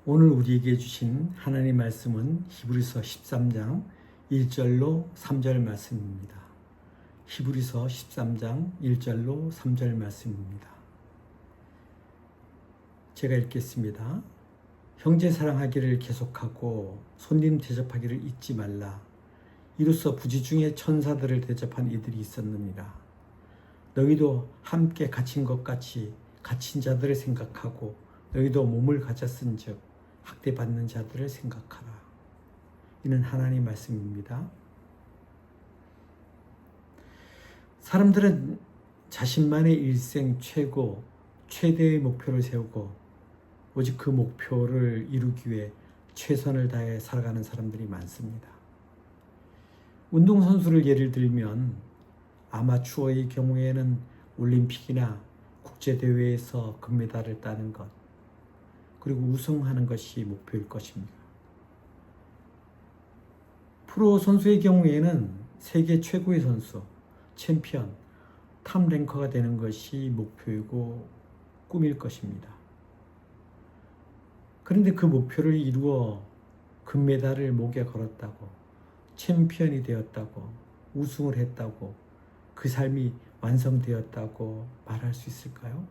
오늘 우리에게 주신 하나님 말씀은 히브리서 13장 1절로 3절 말씀입니다. 히브리서 13장 1절로 3절 말씀입니다. 제가 읽겠습니다. 형제 사랑하기를 계속하고 손님 대접하기를 잊지 말라. 이로써 부지 중에 천사들을 대접한 이들이 있었느니라. 너희도 함께 갇힌 것 같이 갇힌 자들을 생각하고 너희도 몸을 가졌은즉 학대받는 자들을 생각하라. 이는 하나님 말씀입니다. 사람들은 자신만의 일생 최대의 목표를 세우고 오직 그 목표를 이루기 위해 최선을 다해 살아가는 사람들이 많습니다. 운동선수를 예를 들면 아마추어의 경우에는 올림픽이나 국제대회에서 금메달을 따는 것, 그리고 우승하는 것이 목표일 것입니다. 프로 선수의 경우에는 세계 최고의 선수, 챔피언, 탑 랭커가 되는 것이 목표이고 꿈일 것입니다. 그런데 그 목표를 이루어 금메달을 목에 걸었다고, 챔피언이 되었다고, 우승을 했다고, 그 삶이 완성되었다고 말할 수 있을까요?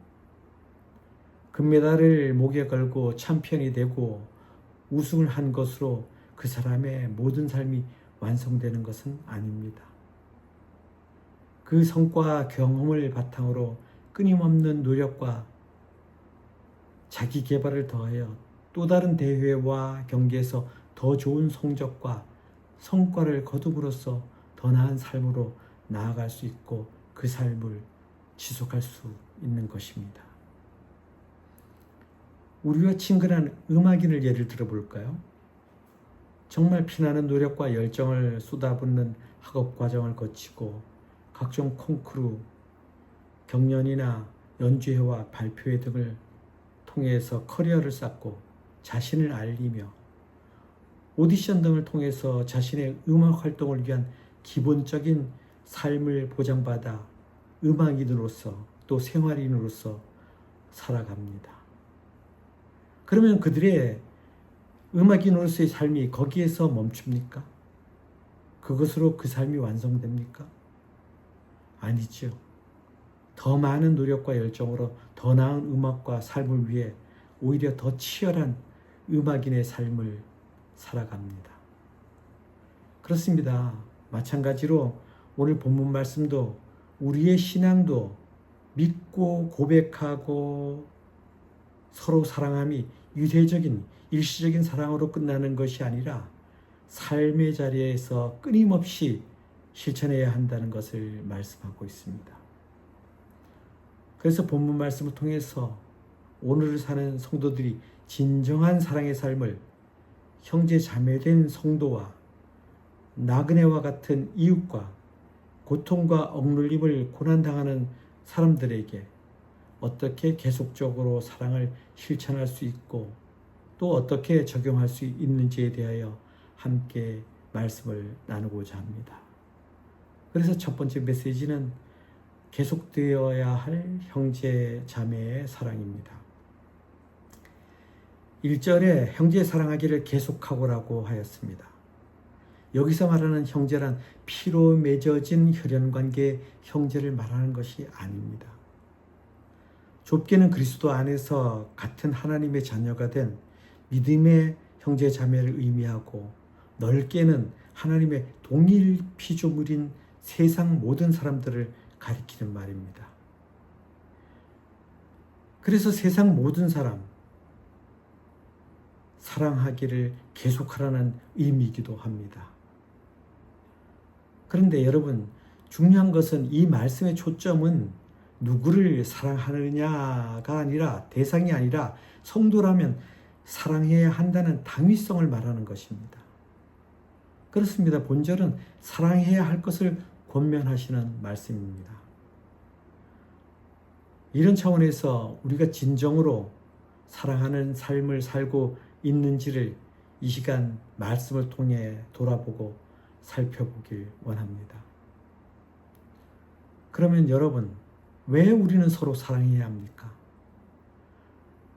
금메달을 목에 걸고 챔피언이 되고 우승을 한 것으로 그 사람의 모든 삶이 완성되는 것은 아닙니다. 그 성과 경험을 바탕으로 끊임없는 노력과 자기 개발을 더하여 또 다른 대회와 경기에서 더 좋은 성적과 성과를 거둠으로써 더 나은 삶으로 나아갈 수 있고 그 삶을 지속할 수 있는 것입니다. 우리와 친근한 음악인을 예를 들어볼까요? 정말 피나는 노력과 열정을 쏟아붓는 학업 과정을 거치고 각종 콩쿠르, 경연이나 연주회와 발표회 등을 통해서 커리어를 쌓고 자신을 알리며 오디션 등을 통해서 자신의 음악 활동을 위한 기본적인 삶을 보장받아 음악인으로서 또 생활인으로서 살아갑니다. 그러면 그들의 음악인으로서의 삶이 거기에서 멈춥니까? 그것으로 그 삶이 완성됩니까? 아니죠. 더 많은 노력과 열정으로 더 나은 음악과 삶을 위해 오히려 더 치열한 음악인의 삶을 살아갑니다. 그렇습니다. 마찬가지로 오늘 본문 말씀도 우리의 신앙도 믿고 고백하고 서로 사랑함이 유대적인 일시적인 사랑으로 끝나는 것이 아니라 삶의 자리에서 끊임없이 실천해야 한다는 것을 말씀하고 있습니다. 그래서 본문 말씀을 통해서 오늘을 사는 성도들이 진정한 사랑의 삶을 형제 자매된 성도와 나그네와 같은 이웃과 고통과 억눌림을 고난당하는 사람들에게 어떻게 계속적으로 사랑을 실천할 수 있고 또 어떻게 적용할 수 있는지에 대하여 함께 말씀을 나누고자 합니다. 그래서 첫 번째 메시지는 계속되어야 할 형제 자매의 사랑입니다. 1절에 형제 사랑하기를 계속하고라고 하였습니다. 여기서 말하는 형제란 피로 맺어진 혈연관계의 형제를 말하는 것이 아닙니다. 좁게는 그리스도 안에서 같은 하나님의 자녀가 된 믿음의 형제 자매를 의미하고 넓게는 하나님의 동일 피조물인 세상 모든 사람들을 가리키는 말입니다. 그래서 세상 모든 사람 사랑하기를 계속하라는 의미이기도 합니다. 그런데 여러분, 중요한 것은 이 말씀의 초점은 누구를 사랑하느냐가 아니라, 대상이 아니라 성도라면 사랑해야 한다는 당위성을 말하는 것입니다. 그렇습니다. 본절은 사랑해야 할 것을 권면하시는 말씀입니다. 이런 차원에서 우리가 진정으로 사랑하는 삶을 살고 있는지를 이 시간 말씀을 통해 돌아보고 살펴보길 원합니다. 그러면 여러분, 왜 우리는 서로 사랑해야 합니까?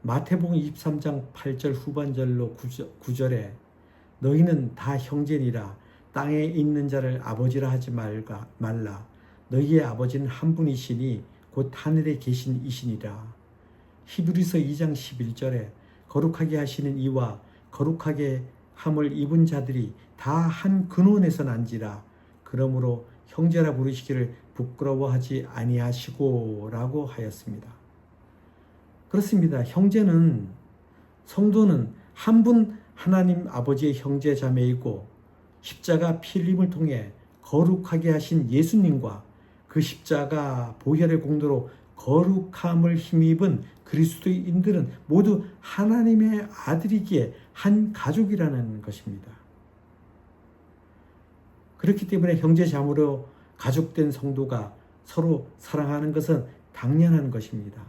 마태복음 23장 8절 후반절로 9절에 너희는 다 형제니라 땅에 있는 자를 아버지라 하지 말라. 너희의 아버지는 한 분이시니 곧 하늘에 계신 이시니라. 히브리서 2장 11절에 거룩하게 하시는 이와 거룩하게 함을 입은 자들이 다 한 근원에서 난지라. 그러므로 형제라 부르시기를 부끄러워하지 아니하시고 라고 하였습니다. 그렇습니다. 형제는, 성도는 한 분 하나님 아버지의 형제 자매이고 십자가 피 흘림을 통해 거룩하게 하신 예수님과 그 십자가 보혈의 공로로 거룩함을 힘입은 그리스도인들은 모두 하나님의 아들이기에 한 가족이라는 것입니다. 그렇기 때문에 형제 자매로 가족된 성도가 서로 사랑하는 것은 당연한 것입니다.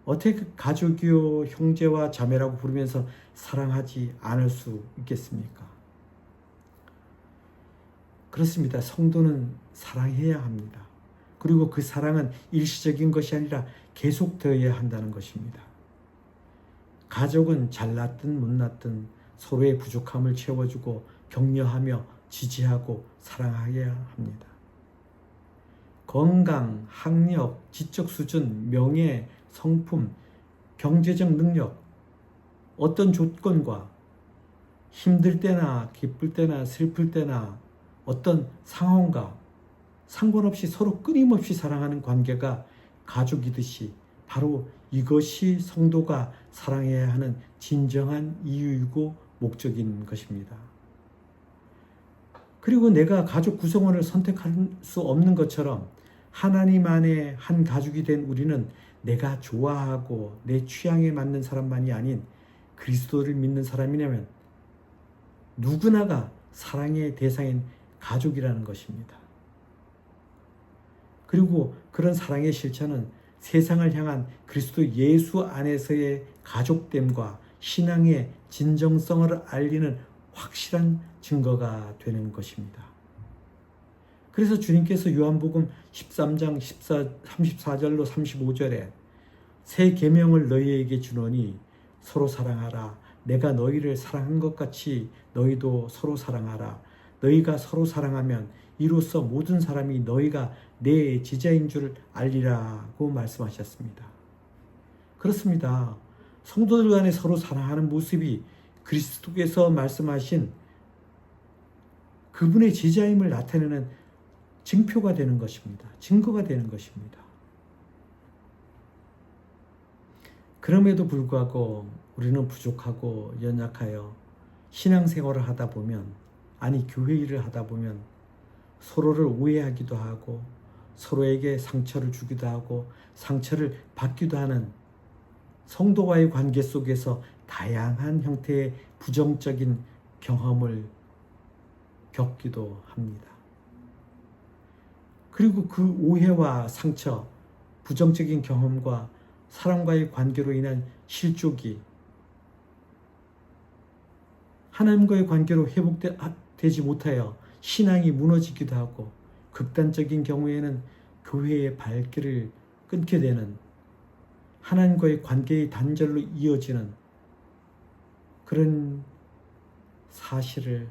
어떻게 그 가족이요 형제와 자매라고 부르면서 사랑하지 않을 수 있겠습니까? 그렇습니다. 성도는 사랑해야 합니다. 그리고 그 사랑은 일시적인 것이 아니라 계속되어야 한다는 것입니다. 가족은 잘났든 못났든 서로의 부족함을 채워주고 격려하며 지지하고 사랑해야 합니다. 건강, 학력, 지적 수준, 명예, 성품, 경제적 능력, 어떤 조건과 힘들 때나 기쁠 때나 슬플 때나 어떤 상황과 상관없이 서로 끊임없이 사랑하는 관계가 가족이듯이 바로 이것이 성도가 사랑해야 하는 진정한 이유이고 목적인 것입니다. 그리고 내가 가족 구성원을 선택할 수 없는 것처럼 하나님 안에 한 가족이 된 우리는 내가 좋아하고 내 취향에 맞는 사람만이 아닌 그리스도를 믿는 사람이라면 누구나가 사랑의 대상인 가족이라는 것입니다. 그리고 그런 사랑의 실천은 세상을 향한 그리스도 예수 안에서의 가족됨과 신앙의 진정성을 알리는 확실한 증거가 되는 것입니다. 그래서 주님께서 요한복음 13장 34절로 35절에 새 계명을 너희에게 주노니 서로 사랑하라. 내가 너희를 사랑한 것 같이 너희도 서로 사랑하라. 너희가 서로 사랑하면 이로써 모든 사람이 너희가 내 제자인 줄 알리라고 말씀하셨습니다. 그렇습니다. 성도들 간에 서로 사랑하는 모습이 그리스도께서 말씀하신 그분의 제자임을 나타내는 증표가 되는 것입니다. 증거가 되는 것입니다. 그럼에도 불구하고 우리는 부족하고 연약하여 신앙생활을 하다 보면, 아니 교회 일을 하다 보면 서로를 오해하기도 하고 서로에게 상처를 주기도 하고 상처를 받기도 하는 성도와의 관계 속에서 다양한 형태의 부정적인 경험을 겪기도 합니다. 그리고 그 오해와 상처, 부정적인 경험과 사람과의 관계로 인한 실족이 하나님과의 관계로 회복되지 못하여 신앙이 무너지기도 하고 극단적인 경우에는 교회의 발길을 끊게 되는, 하나님과의 관계의 단절로 이어지는 그런 사실을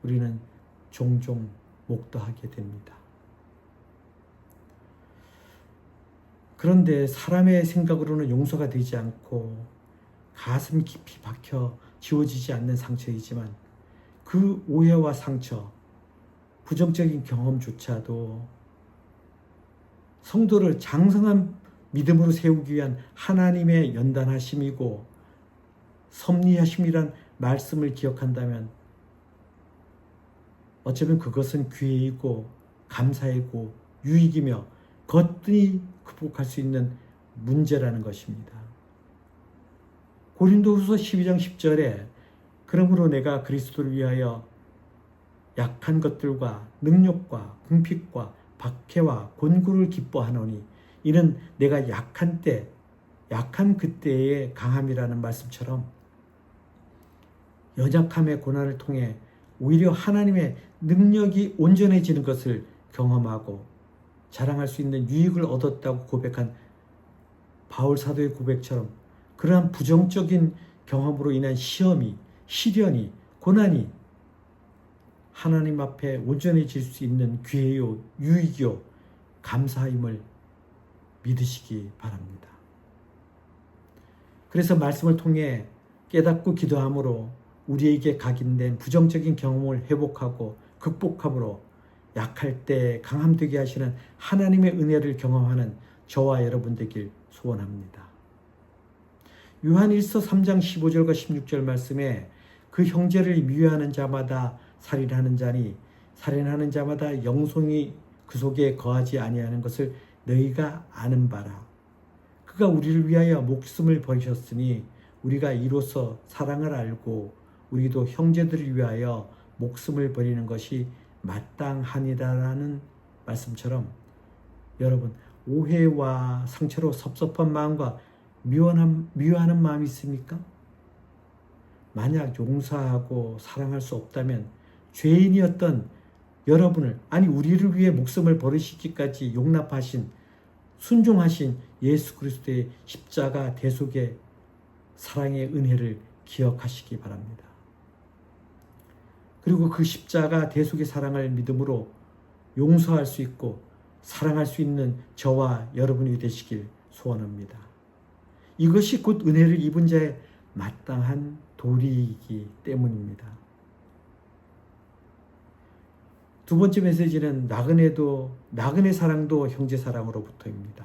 우리는 종종 목도하게 됩니다. 그런데 사람의 생각으로는 용서가 되지 않고 가슴 깊이 박혀 지워지지 않는 상처이지만 그 오해와 상처, 부정적인 경험조차도 성도를 장성한 믿음으로 세우기 위한 하나님의 연단하심이고 섭리하심이란 말씀을 기억한다면 어쩌면 그것은 기회이고 감사이고 유익이며 거뜬히 극복할 수 있는 문제라는 것입니다. 고린도후서 12장 10절에 그러므로 내가 그리스도를 위하여 약한 것들과 능력과 궁핍과 박해와 곤고를 기뻐하노니 이는 내가 약한 때, 약한 그때의 강함이라는 말씀처럼 연약함의 고난을 통해 오히려 하나님의 능력이 온전해지는 것을 경험하고 자랑할 수 있는 유익을 얻었다고 고백한 바울 사도의 고백처럼 그러한 부정적인 경험으로 인한 시험이, 시련이, 고난이 하나님 앞에 온전해질 수 있는 기회요, 유익이요, 감사임을 믿으시기 바랍니다. 그래서 말씀을 통해 깨닫고 기도함으로 우리에게 각인된 부정적인 경험을 회복하고 극복함으로 약할 때 강함되게 하시는 하나님의 은혜를 경험하는 저와 여러분 되길 소원합니다. 요한1서 3장 15절과 16절 말씀에 그 형제를 미워하는 자마다 살인하는 자니 살인하는 자마다 영성이 그 속에 거하지 아니하는 것을 너희가 아는 바라. 그가 우리를 위하여 목숨을 버리셨으니 우리가 이로써 사랑을 알고 우리도 형제들을 위하여 목숨을 버리는 것이 마땅하니라라는 말씀처럼 여러분 오해와 상처로 섭섭한 마음과 미워하는 마음이 있습니까? 만약 용서하고 사랑할 수 없다면 죄인이었던 여러분을 아니 우리를 위해 목숨을 버리시기까지 용납하신 순종하신 예수 그리스도의 십자가 대속의 사랑의 은혜를 기억하시기 바랍니다. 그리고 그 십자가 대속의 사랑을 믿음으로 용서할 수 있고 사랑할 수 있는 저와 여러분이 되시길 소원합니다. 이것이 곧 은혜를 입은 자의 마땅한 도리이기 때문입니다. 두 번째 메시지는 나그네 사랑도 형제 사랑으로부터입니다.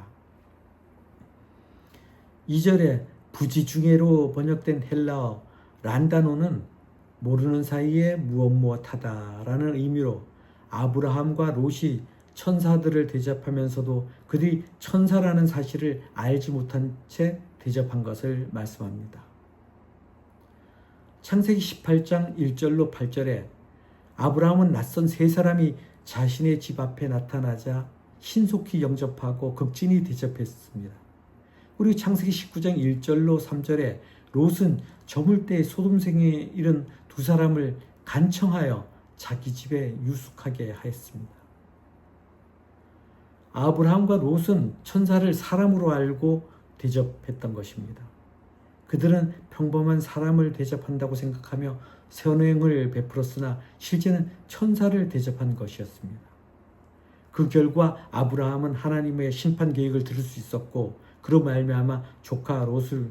2절에 부지중해로 번역된 헬라어 란다노는 모르는 사이에 무엇하다라는 의미로 아브라함과 롯이 천사들을 대접하면서도 그들이 천사라는 사실을 알지 못한 채 대접한 것을 말씀합니다. 창세기 18장 1절로 8절에 아브라함은 낯선 세 사람이 자신의 집 앞에 나타나자 신속히 영접하고 극진히 대접했습니다. 그리고 창세기 19장 1절로 3절에 롯은 저물 때 소돔성에 이른 두 사람을 간청하여 자기 집에 유숙하게 하였습니다. 아브라함과 롯은 천사를 사람으로 알고 대접했던 것입니다. 그들은 평범한 사람을 대접한다고 생각하며 선행을 베풀었으나 실제는 천사를 대접한 것이었습니다. 그 결과 아브라함은 하나님의 심판 계획을 들을 수 있었고 그로 말미암아 조카 롯을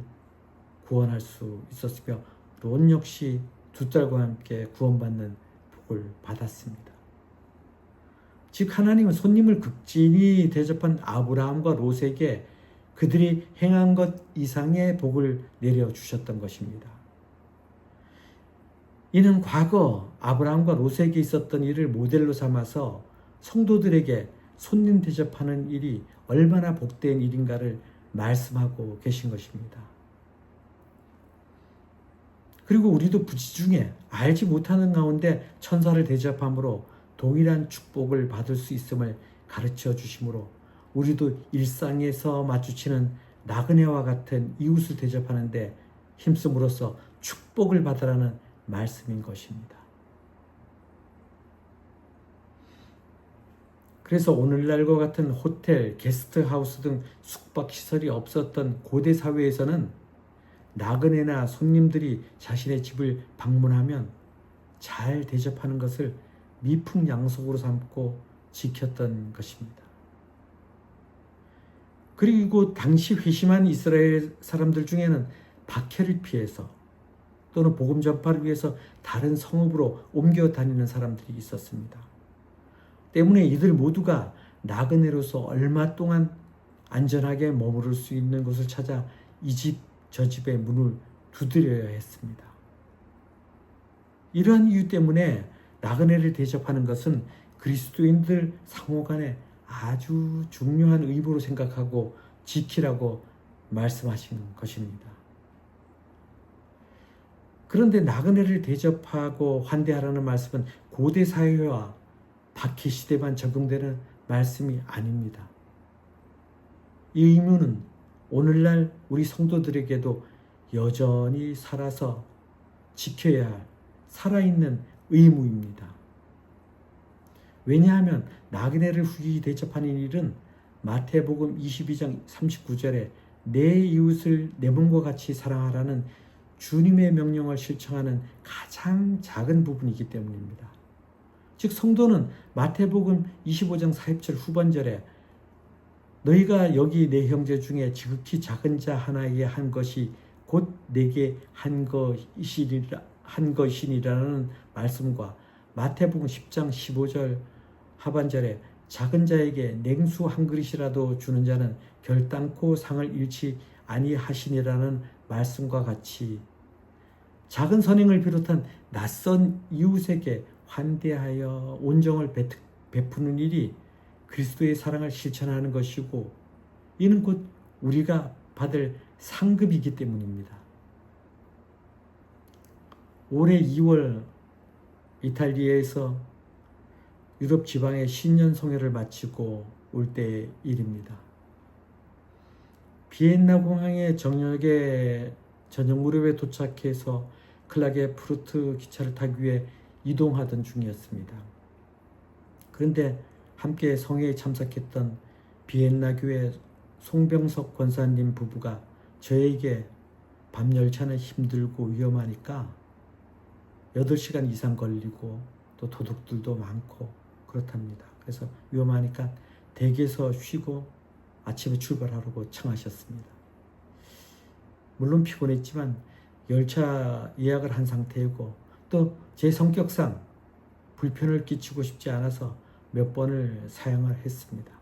구원할 수 있었으며 롯 역시 두 딸과 함께 구원받는 복을 받았습니다. 즉 하나님은 손님을 극진히 대접한 아브라함과 롯에게 그들이 행한 것 이상의 복을 내려주셨던 것입니다. 이는 과거 아브라함과 롯에게 있었던 일을 모델로 삼아서 성도들에게 손님 대접하는 일이 얼마나 복된 일인가를 말씀하고 계신 것입니다. 그리고 우리도 부지중에 알지 못하는 가운데 천사를 대접함으로 동일한 축복을 받을 수 있음을 가르쳐 주시므로 우리도 일상에서 마주치는 나그네와 같은 이웃을 대접하는데 힘씀으로써 축복을 받으라는 말씀인 것입니다. 그래서 오늘날과 같은 호텔, 게스트하우스 등 숙박시설이 없었던 고대 사회에서는 나그네나 손님들이 자신의 집을 방문하면 잘 대접하는 것을 미풍양속으로 삼고 지켰던 것입니다. 그리고 당시 회심한 이스라엘 사람들 중에는 박해를 피해서 또는 복음 전파를 위해서 다른 성읍으로 옮겨 다니는 사람들이 있었습니다. 때문에 이들 모두가 나그네로서 얼마 동안 안전하게 머무를 수 있는 곳을 찾아 이 집, 저 집의 문을 두드려야 했습니다. 이러한 이유 때문에 나그네를 대접하는 것은 그리스도인들 상호간에 아주 중요한 의무로 생각하고 지키라고 말씀하시는 것입니다. 그런데 나그네를 대접하고 환대하라는 말씀은 고대 사회와 박해 시대만 적용되는 말씀이 아닙니다. 이 의무는 오늘날 우리 성도들에게도 여전히 살아서 지켜야 할 살아있는 의무입니다. 왜냐하면 나그네를 후히 대접하는 일은 마태복음 22장 39절에 내 이웃을 내 몸과 같이 사랑하라는 주님의 명령을 실천하는 가장 작은 부분이기 때문입니다. 즉 성도는 마태복음 25장 40절 후반절에 너희가 여기 내 형제 중에 지극히 작은 자 하나에게 한 것이 곧 내게 한 것이니라는 말씀과 마태복음 10장 15절 하반절에 작은 자에게 냉수 한 그릇이라도 주는 자는 결단코 상을 잃지 아니하시니라는 말씀과 같이 작은 선행을 비롯한 낯선 이웃에게 환대하여 온정을 베푸는 일이 그리스도의 사랑을 실천하는 것이고 이는 곧 우리가 받을 상급이기 때문입니다. 올해 2월 이탈리아에서 유럽 지방의 신년 성회를 마치고 올 때의 일입니다. 비엔나 공항의 저녁 무렵에 도착해서 클라게푸르트 기차를 타기 위해 이동하던 중이었습니다. 그런데 함께 성회에 참석했던 비엔나 교회 송병석 권사님 부부가 저에게 밤 열차는 힘들고 위험하니까 8시간 이상 걸리고 또 도둑들도 많고 그렇답니다. 그래서 위험하니까 댁에서 쉬고 아침에 출발하라고 청하셨습니다. 물론 피곤했지만 열차 예약을 한 상태이고 또 제 성격상 불편을 끼치고 싶지 않아서 몇 번을 사양을 했습니다.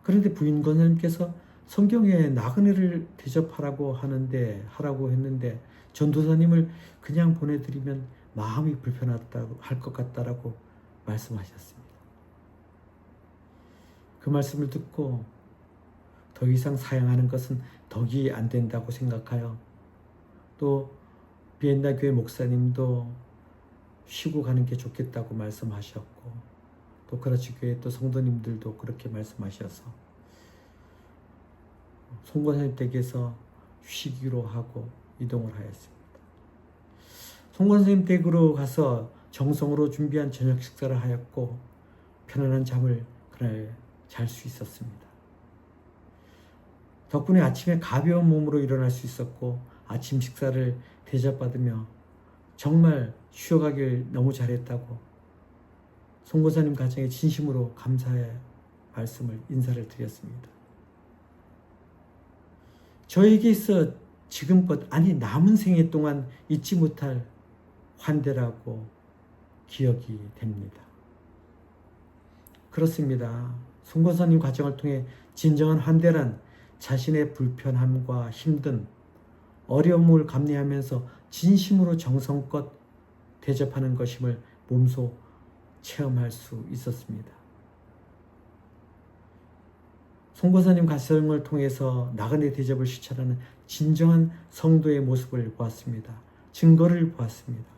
그런데 부인 권사님께서 성경에 나그네를 대접하라고 했는데 전도사님을 그냥 보내드리면 마음이 불편하다고 할 것 같다라고 말씀하셨습니다. 그 말씀을 듣고 더 이상 사양하는 것은 덕이 안 된다고 생각하여 또 비엔나 교회 목사님도 쉬고 가는 게 좋겠다고 말씀하셨고 또 그라치 교회 또 성도님들도 그렇게 말씀하셔서 송 권사님 댁에서 쉬기로 하고 이동을 하였습니다. 송 권사님 댁으로 가서 정성으로 준비한 저녁 식사를 하였고 편안한 잠을 그날 잘 수 있었습니다. 덕분에 아침에 가벼운 몸으로 일어날 수 있었고 아침 식사를 대접받으며 정말 쉬어가길 너무 잘했다고 송 권사님 가정에 진심으로 감사의 말씀을 인사를 드렸습니다. 저에게 있어 지금껏 아니 남은 생애 동안 잊지 못할 환대라고 기억이 됩니다. 그렇습니다. 송 권사님 가정을 통해 진정한 환대란 자신의 불편함과 힘든 어려움을 감내하면서 진심으로 정성껏 대접하는 것임을 몸소 체험할 수 있었습니다. 송 권사님 가정을 통해서 나그네 대접을 실천하는 진정한 성도의 모습을 보았습니다. 증거를 보았습니다.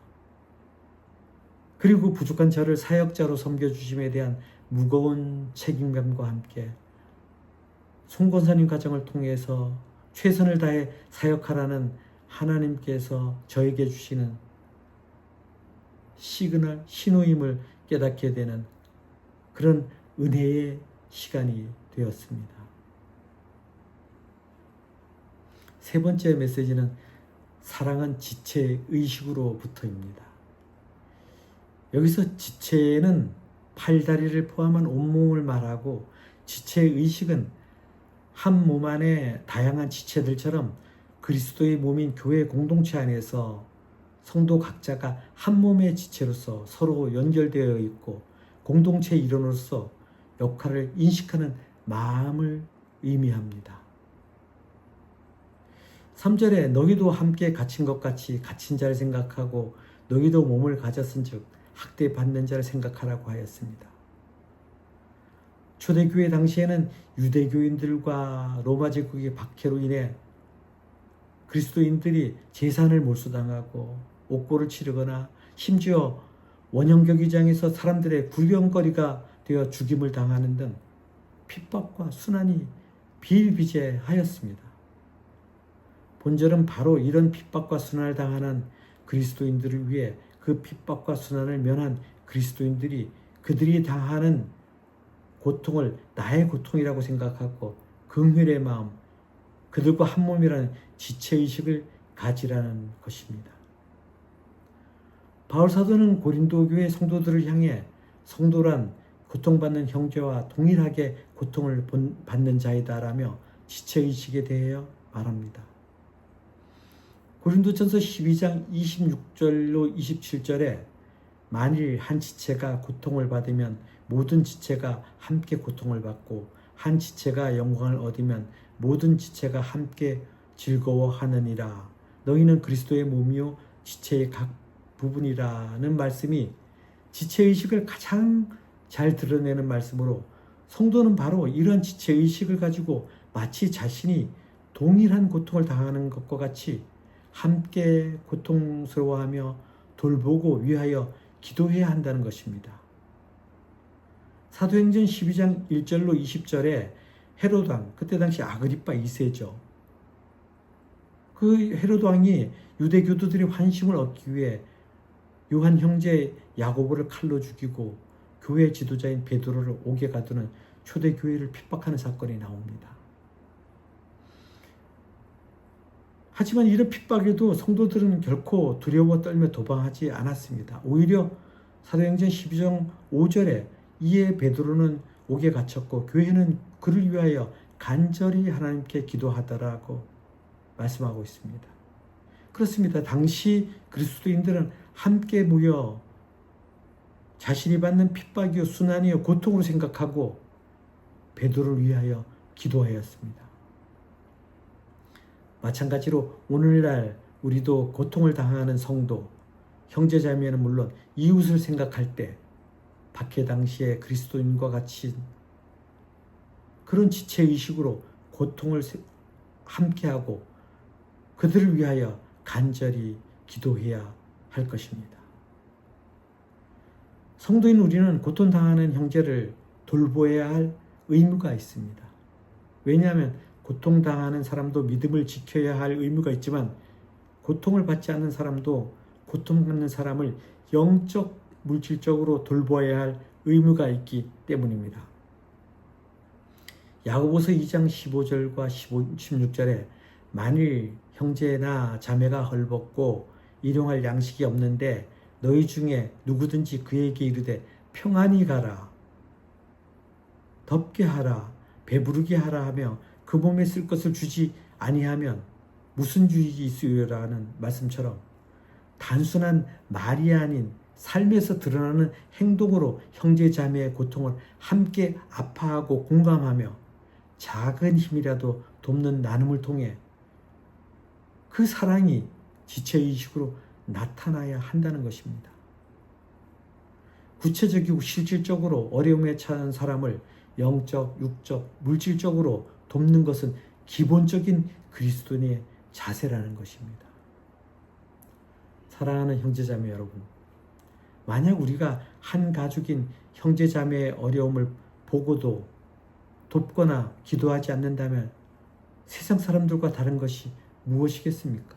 그리고 부족한 저를 사역자로 섬겨주심에 대한 무거운 책임감과 함께 송 권사님 가정을 통해서 최선을 다해 사역하라는 하나님께서 저에게 주시는 시그널, 신호임을 깨닫게 되는 그런 은혜의 시간이 되었습니다. 세 번째 메시지는 사랑은 지체의식으로부터입니다. 여기서 지체는 팔다리를 포함한 온몸을 말하고 지체의식은 한 몸 안에 다양한 지체들처럼 그리스도의 몸인 교회 공동체 안에서 성도 각자가 한 몸의 지체로서 서로 연결되어 있고 공동체 일원으로서 역할을 인식하는 마음을 의미합니다. 3절에 너희도 함께 갇힌 것 같이 갇힌 자를 생각하고 너희도 몸을 가졌은즉 학대받는 자를 생각하라고 하였습니다. 초대교회 당시에는 유대교인들과 로마 제국의 박해로 인해 그리스도인들이 재산을 몰수당하고 옥고를 치르거나 심지어 원형격의장에서 사람들의 구경거리가 되어 죽임을 당하는 등 핍박과 순환이 비일비재하였습니다. 본절은 바로 이런 핍박과 순환을 당하는 그리스도인들을 위해 그 핍박과 순환을 면한 그리스도인들이 그들이 당하는 고통을 나의 고통이라고 생각하고 긍휼의 마음, 그들과 한 몸이라는 지체의식을 가지라는 것입니다. 바울 사도는 고린도 교회 성도들을 향해 성도란 고통받는 형제와 동일하게 고통을 받는 자이다라며 지체의식에 대하여 말합니다. 고린도전서 12장 26절로 27절에 만일 한 지체가 고통을 받으면 모든 지체가 함께 고통을 받고 한 지체가 영광을 얻으면 모든 지체가 함께 즐거워하느니라. 너희는 그리스도의 몸이요 지체의 각 부분이라는 말씀이 지체의식을 가장 잘 드러내는 말씀으로 성도는 바로 이런 지체의식을 가지고 마치 자신이 동일한 고통을 당하는 것과 같이 함께 고통스러워하며 돌보고 위하여 기도해야 한다는 것입니다. 사도행전 12장 1절로 20절에 헤롯 왕, 그때 당시 아그리빠 2세죠. 그 헤롯 왕이 유대 교도들의 환심을 얻기 위해 요한 형제 야고보를 칼로 죽이고 교회 지도자인 베드로를 옥에 가두는 초대 교회를 핍박하는 사건이 나옵니다. 하지만 이런 핍박에도 성도들은 결코 두려워 떨며 도망하지 않았습니다. 오히려 사도행전 12장 5절에 이에 베드로는 옥에 갇혔고 교회는 그를 위하여 간절히 하나님께 기도하더라고 말씀하고 있습니다. 그렇습니다. 당시 그리스도인들은 함께 모여 자신이 받는 핍박이요 순환이요 고통으로 생각하고 베드로를 위하여 기도하였습니다. 마찬가지로 오늘날 우리도 고통을 당하는 성도, 형제자매는 물론 이웃을 생각할 때 박해 당시에 그리스도인과 같이 그런 지체의식으로 고통을 함께하고 그들을 위하여 간절히 기도해야 할 것입니다. 성도인 우리는 고통당하는 형제를 돌보아야 할 의무가 있습니다. 왜냐하면 고통당하는 사람도 믿음을 지켜야 할 의무가 있지만 고통을 받지 않는 사람도 고통받는 사람을 영적, 물질적으로 돌보아야 할 의무가 있기 때문입니다. 야고보서 2장 15절과 16절에 만일 형제나 자매가 헐벗고 일용할 양식이 없는데 너희 중에 누구든지 그에게 이르되 평안히 가라, 덥게 하라, 배부르게 하라 하며 그 몸에 쓸 것을 주지 아니하면 무슨 유익이 있으리라는 말씀처럼 단순한 말이 아닌 삶에서 드러나는 행동으로 형제 자매의 고통을 함께 아파하고 공감하며 작은 힘이라도 돕는 나눔을 통해 그 사랑이 지체의식으로 나타나야 한다는 것입니다. 구체적이고 실질적으로 어려움에 처한 사람을 영적, 육적, 물질적으로 돕는 것은 기본적인 그리스도인의 자세라는 것입니다. 사랑하는 형제자매 여러분, 만약 우리가 한 가족인 형제자매의 어려움을 보고도 돕거나 기도하지 않는다면 세상 사람들과 다른 것이 무엇이겠습니까?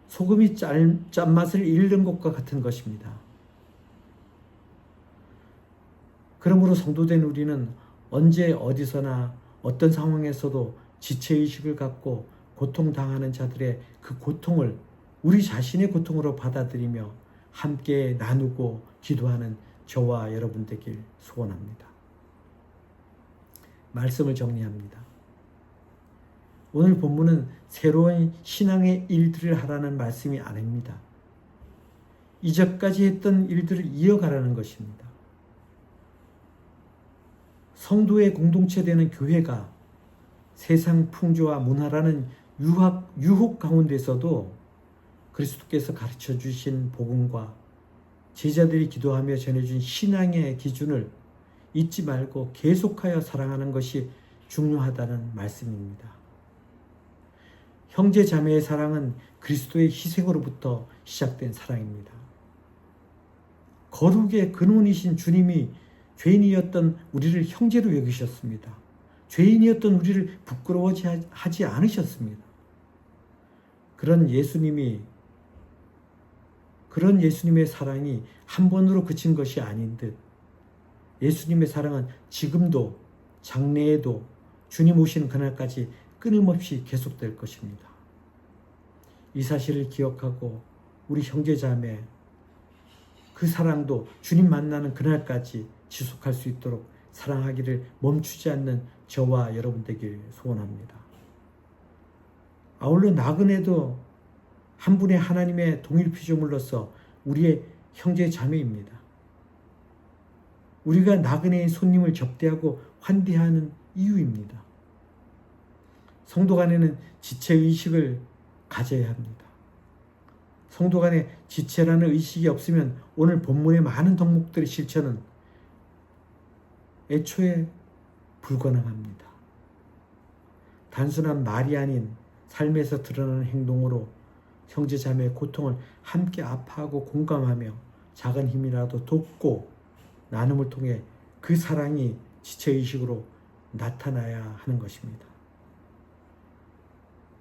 소금이 짠맛을 잃는 것과 같은 것입니다. 그러므로 성도된 우리는 언제 어디서나 어떤 상황에서도 지체의식을 갖고 고통당하는 자들의 그 고통을 우리 자신의 고통으로 받아들이며 함께 나누고 기도하는 저와 여러분 되길 소원합니다. 말씀을 정리합니다. 오늘 본문은 새로운 신앙의 일들을 하라는 말씀이 아닙니다. 이전까지 했던 일들을 이어가라는 것입니다. 성도의 공동체 되는 교회가 세상 풍조와 문화라는 유혹 가운데서도 그리스도께서 가르쳐 주신 복음과 제자들이 기도하며 전해준 신앙의 기준을 잊지 말고 계속하여 사랑하는 것이 중요하다는 말씀입니다. 형제 자매의 사랑은 그리스도의 희생으로부터 시작된 사랑입니다. 거룩의 근원이신 주님이 죄인이었던 우리를 형제로 여기셨습니다. 죄인이었던 우리를 부끄러워하지 않으셨습니다. 그런 예수님의 사랑이 한 번으로 그친 것이 아닌 듯 예수님의 사랑은 지금도 장래에도 주님 오시는 그날까지 끊임없이 계속될 것입니다. 이 사실을 기억하고 우리 형제자매 그 사랑도 주님 만나는 그날까지 지속할 수 있도록 사랑하기를 멈추지 않는 저와 여러분 되길 소원합니다. 아울러 나그네도 한 분의 하나님의 동일 피조물로서 우리의 형제자매입니다. 우리가 나그네의 손님을 접대하고 환대하는 이유입니다. 성도 간에는 지체의식을 가져야 합니다. 성도 간에 지체라는 의식이 없으면 오늘 본문의 많은 덕목들의 실천은 애초에 불가능합니다. 단순한 말이 아닌 삶에서 드러나는 행동으로 형제자매의 고통을 함께 아파하고 공감하며 작은 힘이라도 돕고 나눔을 통해 그 사랑이 지체의식으로 나타나야 하는 것입니다.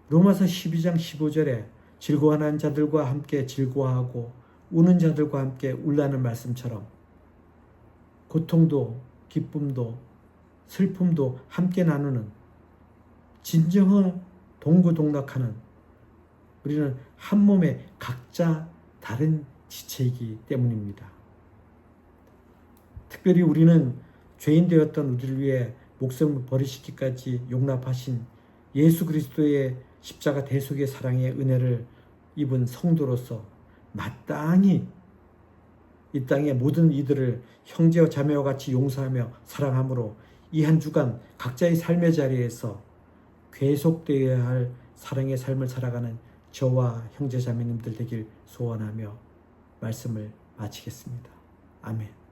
로마서 12장 15절에 즐거워하는 자들과 함께 즐거워하고 우는 자들과 함께 울라는 말씀처럼 고통도 기쁨도 슬픔도 함께 나누는 진정한 동고동락하는 우리는 한 몸에 각자 다른 지체이기 때문입니다. 특별히 우리는 죄인 되었던 우리를 위해 목숨을 버리시기까지 용납하신 예수 그리스도의 십자가 대속의 사랑의 은혜를 입은 성도로서 마땅히 이 땅의 모든 이들을 형제와 자매와 같이 용서하며 사랑함으로 이 한 주간 각자의 삶의 자리에서 계속되어야 할 사랑의 삶을 살아가는 저와 형제 자매님들 되길 소원하며 말씀을 마치겠습니다. 아멘.